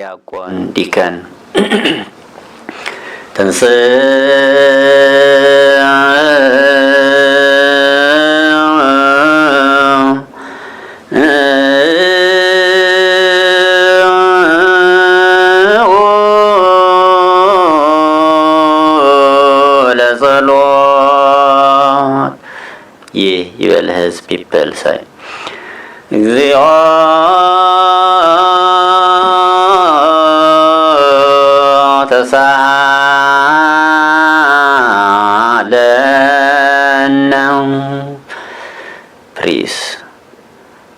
ዲያቆን ዲከን ተንስ ይበል ህዝብ people say እግዚኦ ተሳለነ ፕሪስ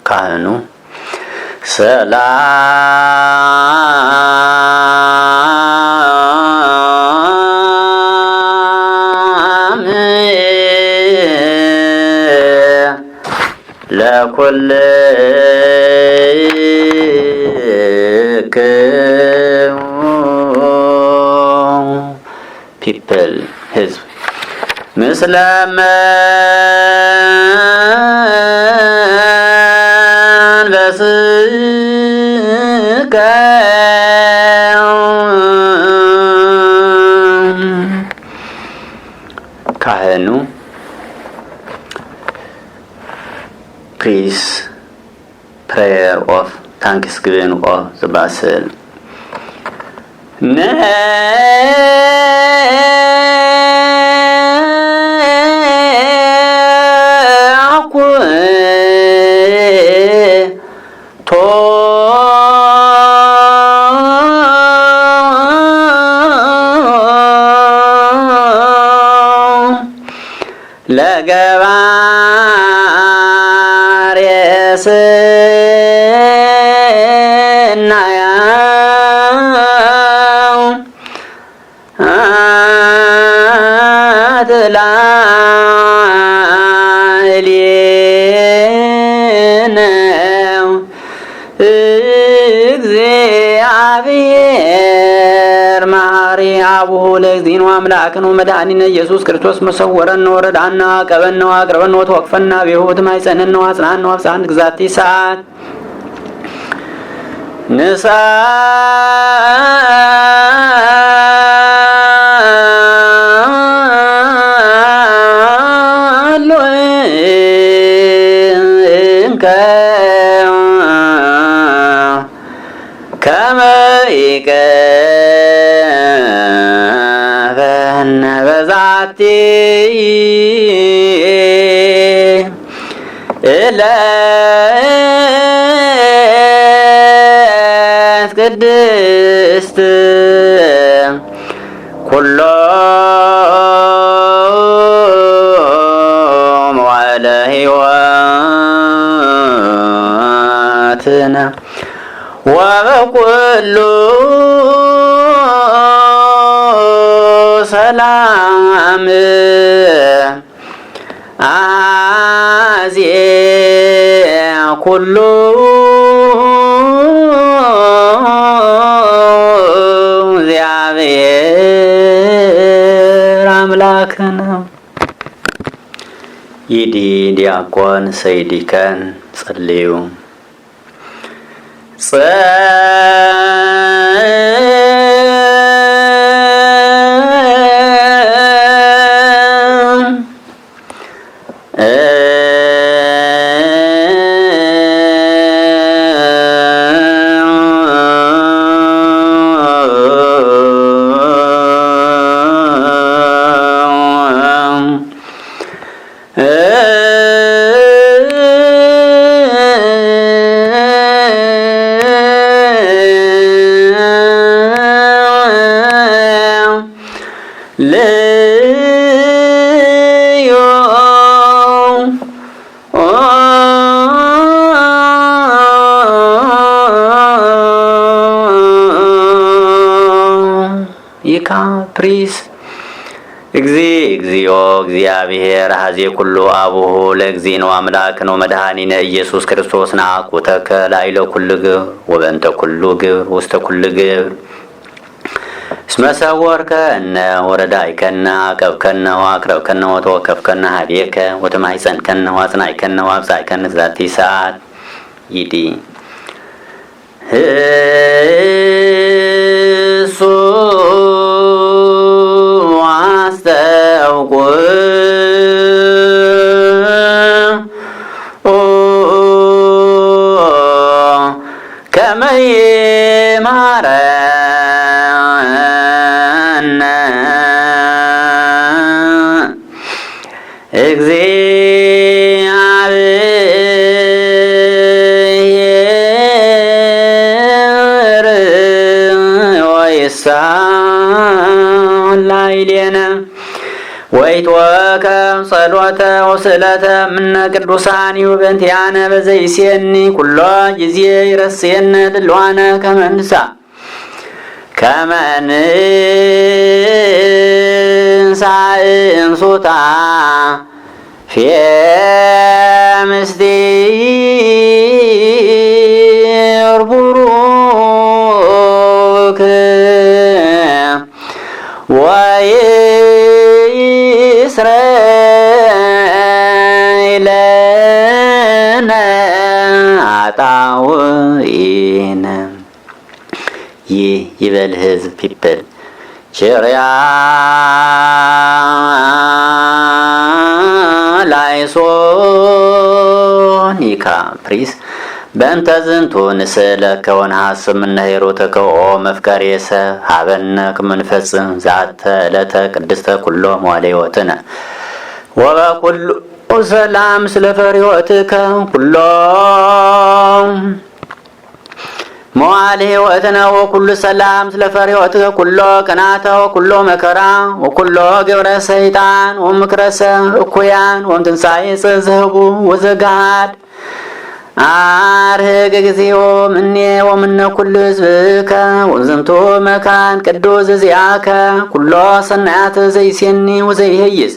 ካህኑ ሰላም ለኩልክሙ people ህዝብ ምስለ መንፈስከ ካህኑ Please, prayer of thanksgiving of the Basil. እግዚአብሔር ማሪ አቡሁ ለእግዚእነ አምላክነ ወመድኃኒነ ኢየሱስ ክርስቶስ መሰወረነ ወረዳነ አቀበነ አቅርበነ ወተወክፈነ በሕይወት ማይጸነነ አጽናነ አብሳን ግዛቲ ሰዓት ንሳ ከመይቀበነ በዛቲ ዕለት ቅድስት ኩሎ መዋዕለ ሕይወትነ ወበኩሉ ሰላም አዜ ኩሉ እግዚአብሔር አምላክነ ይዲ ዲያቆን ሰይዲከን ጸልዩ ይካ ፕሪስ እግዚኦ እግዚአብሔር ሀዜ ኩሉ አቡሁ ለእግዚእነ አምላክነ ወመድኃኒነ ኢየሱስ ክርስቶስ ናኩተከ ላዕለ ኩሉ ግብር ወበእንተ ኩሉ ግብር ውስተ ኩሉ ግብር እስመ ሰወርከነ ወረዳይከነ አቀብከነ ወአቅረብከነ ወተወከፍከነ ኀቤከ ወተማኅፀንከነ ወአጽናዕከነ ወአብጻዕከነ ዛቲ ሰዓት ይዲ እግዚአብሔር ወይሳላይሌነ ወይትወከም ጸሎተ ወስእለተ እምነ ቅዱሳን ይሁበንቲያነ በዘይሴኒ ኩሎ ጊዜ ይረሴነ ድልዋነ ከመንሳ እንሱታ ምስጢር ቡሩክ ወይስረይለነ አጣውኢነ። ይህ ይበል ህዝብ ፒፕል ቸርያ ላይሶኒካ ፕሪስ በእንተ ዝንቱ ንስእለ ከሆነ ሀስብ ምነሄሮተከ ኦ መፍቀሬ ሰብ ሀበነ ክምንፈጽም ዛተ ዕለተ ቅድስተ ኩሎ መዋዕለ ሕይወትነ ወበኩሉ ሰላም ስለ ፈሪሆትከ ኩሎ መዋዕለ ሕይወትነ ወኩሉ ሰላም ስለ ፈሪሆትከ ኩሎ ቅናተ ወኩሎ መከራ ወኩሎ ግብረ ሰይጣን ወምክረሰ እኩያን ወምትንሣኤ ጽዝህቡ ወዘጋድ አርህግ ጊዜዮ ምኔ ወምነ ኩሉ ህዝብከ ወዝንቱ መካን ቅዱስ ዚአከ ኩሎ ሰናያተ ዘይሴኒ ወዘይሄይስ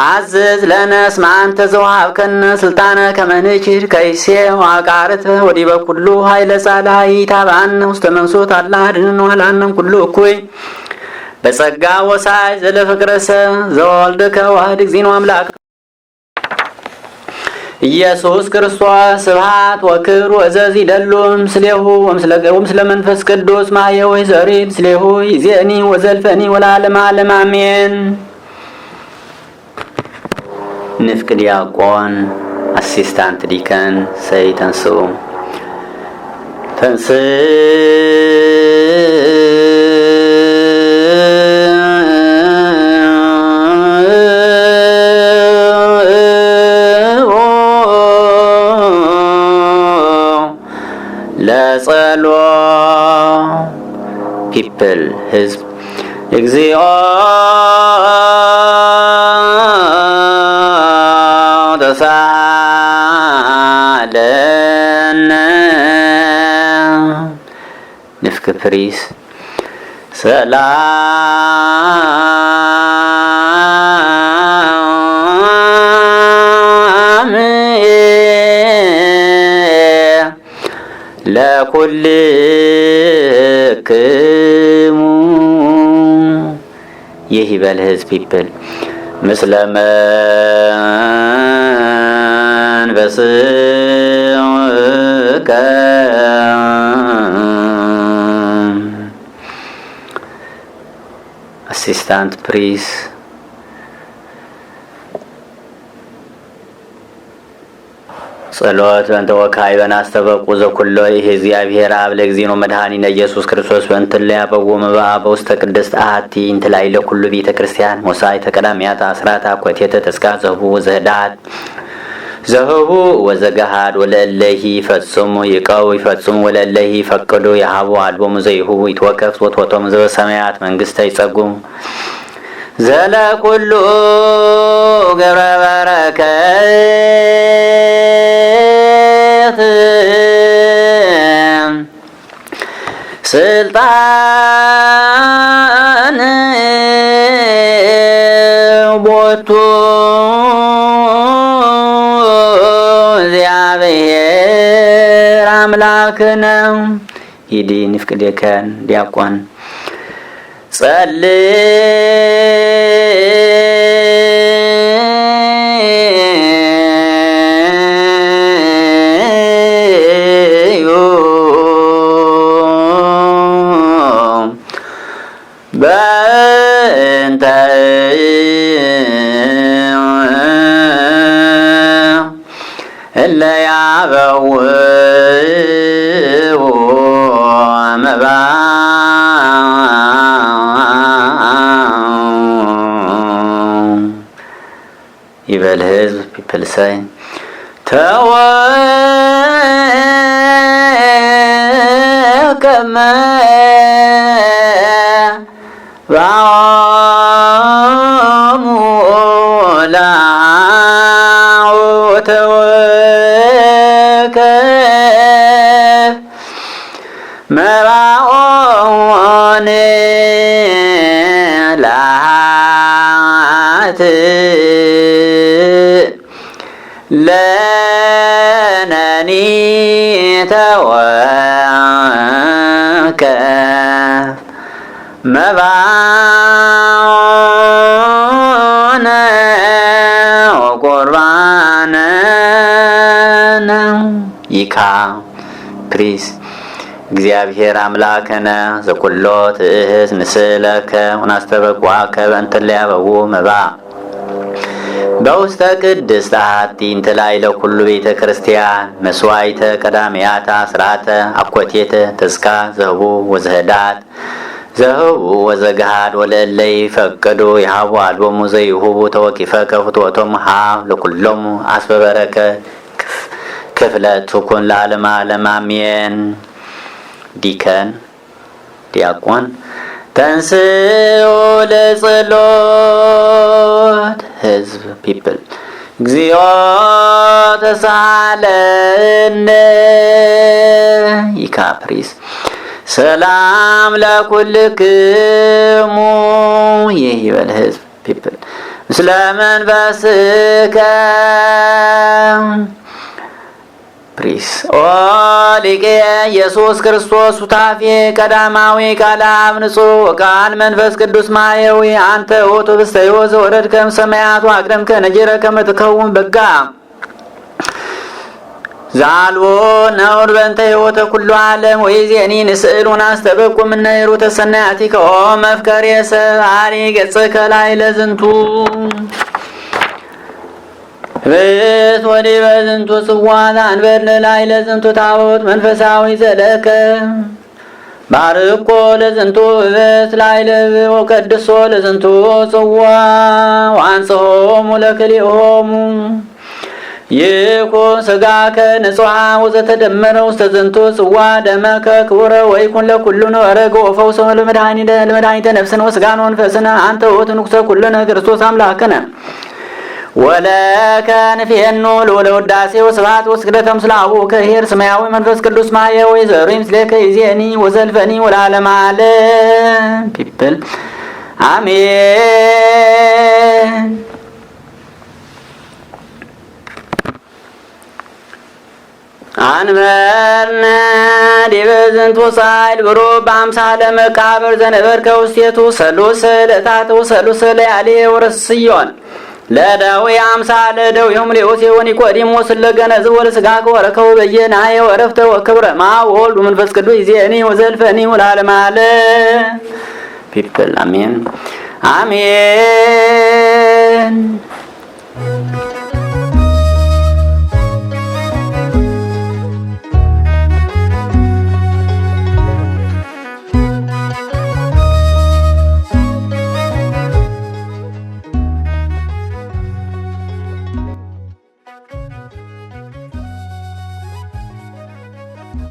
አዝዝ ለነ እስመ አንተ ዘወሀብከነ ስልጣነ ከመ ንችር ከይሴ ወአቃርተ ወዲበ ኩሉ ኃይለ ጻልሐይ ታብአነ ውስተ መንሱት አላ አድኅነነ ወሀላነ ኩሉ እኩይ በጸጋ ወሳይ ዘለፍቅረሰ ዘወልድከ ዋህድ እግዚእነ አምላክ ኢየሱስ ክርስቶስ ስብሐት ወክብር ወዘዝ ይደሉ ምስሌሁ ወምስለ መንፈስ ቅዱስ ማየው ዘሪድ ምስሌሁ ይዜኒ ወዘልፈኒ ወለዓለመ ዓለም አሜን። ንፍቅ ዲያቆን አሲስታንት ዲከን ሰይ ተንስኡ ተንስ ለጸሎ ፒፕል ህዝብ እግዚኦ ተሳለነ ንፍቅ ፕሪስ ሰላም ለኩልክሙ ይህ ይበል ህዝብ ፒፕል ምስለ መንፈስከ አሲስታንት ፕሪስ ጸሎት በእንተ ወካይ በናስተበቁ ዘኩሎ ይሄ እግዚአብሔር አብ ለእግዚእነ መድኃኒነ ኢየሱስ ክርስቶስ በእንትለ ያበው መባአ በውስተ ቅድስት አሐቲ እንተላይ ለኩሉ ቤተ ክርስቲያን ሞሳይ ተቀዳሚያት አስራት አኮቴተ ተስካር ዘህቡ ወዘህዳት ዘህቡ ወዘገሃድ ወለለሂ ፈጽሙ ይቀው ይፈጽሙ ወለለሂ ፈቅዱ የሀቡ አልቦሙ ዘይሁቡ ይትወከፍ ወቶቶም ዘበሰማያት መንግስተ ይጸጉሙ ዘለኩሉ ገብረ በረከት ስልጣን ቦቱ እግዚአብሔር አምላክነ ሂዲ ንፍቅ ዲከን ዲያቆን ጸልዩ በእንተ እለ ያበውኡ መባ ይበል ይበል ህዝብ ፒፕልሰይ ከመ ባሙ ላውተወከ መባኦን ላት ለነኒ ተወከ መባኦነ ወቁርባነ ይካ ፕሪስ እግዚአብሔር አምላከነ ዘኩሎ ትእህዝ ንስእለከ ወናስተበቋከ በእንተ ለያበው መባ በውስተ ቅድስት አሐቲ እንተ ላዕለ ኩሉ ቤተ ክርስቲያን መስዋዕተ ቀዳሚያታ ስርዓተ አኮቴተ ተስካ ዘህቡ ወዘህዳት ዘህቡ ወዘግሃድ ወለእለ ይፈቅዱ ይሃቡ አልቦሙ ዘይሁቡ ተወቂፈ ከፍትወቶሙ ሀብ ለኩሎሙ አስበበረከ ክፍለ ትኩን ለዓለመ ዓለም አሜን። ዲከን ዲያቆን ተንሥኡ ለጸሎት ህዝብ ፒፕል እግዚኦ ተሳሃለነ ይካ ፕሪስ ሰላም ለኩልክሙ ይህ ይበል ህዝብ ፒፕል ምስለ መንፈስከ ፕሪስ ኦ ሊቄ ኢየሱስ ክርስቶስ ሱታፌ ቀዳማዊ ቃለ አብ ንጹሕ ወቃል መንፈስ ቅዱስ ማየዊ አንተ ውእቱ ህብስተ ሕይወት ዘወረድከ እምሰማያት ወአቅደምከ ነጅረ ከመ ትከውን በጋ ዛልቦ ነውር በእንተ ሕይወተ ኩሉ ዓለም ወይዜኒ ንስእል ወናስተበቁ እምነ ሂሩተ ሰናያቲከ ኦ መፍቀሬ ሰብአሪ ገጽከ ላዕለ ዝንቱ ቤት ወዲ በዝንቱ ጽዋት አንበል ላዕለ ዝንቱ ታቦት መንፈሳዊ ዘለከ ባርኮ ለዝንቱ ቤት ላዕለ ወቀድሶ ለዝንቱ ጽዋ ወአንጽሖሙ ለክልኤሆሙ ይኩን ሥጋከ ንጹሐ ወዘተደመረ ውስተ ዝንቱ ጽዋ ደመከ ክቡረ ወይኩን ለኩልነ ወረገ ወፈውሰ ለመድኃኒተ ነፍስነ ወሥጋነ ወመንፈስነ አንተ ውእቱ ንጉሠ ኩልነ ክርስቶስ አምላክነ ወለከ ንፌኑ ለውዳሴ ወስብሐት ወስግደተ ምስለ አቡከ ኄር ሰማያዊ መንፈስ ቅዱስ ማየዊ ዘሩይ ምስሌከ ይእዜኒ ወዘልፈኒ ወለዓለመ ዓለም ፒፕል አሜን። አንበርነ ዲበ ዝንቱ ጻዕድ ብሩር በአምሳለ መቃብር ዘነበርከ ውስቴቱ ሰሉስ ዕለታት ወሰሉስ ለያሌ ወረስዮን ለደዌ አምሳለ ደዌሆሙ ለዮሴፍ ወኒቆዲሞስ ለገነዝብ ወለሥጋከ ወረከቡ በየናየ ወረፍተ ወክብረ ወወልድ ወመንፈስ ቅዱስ ይእዜኒ ወዘልፈኒ ወለዓለመ ዓለም ፒፕል አሜን አሜን።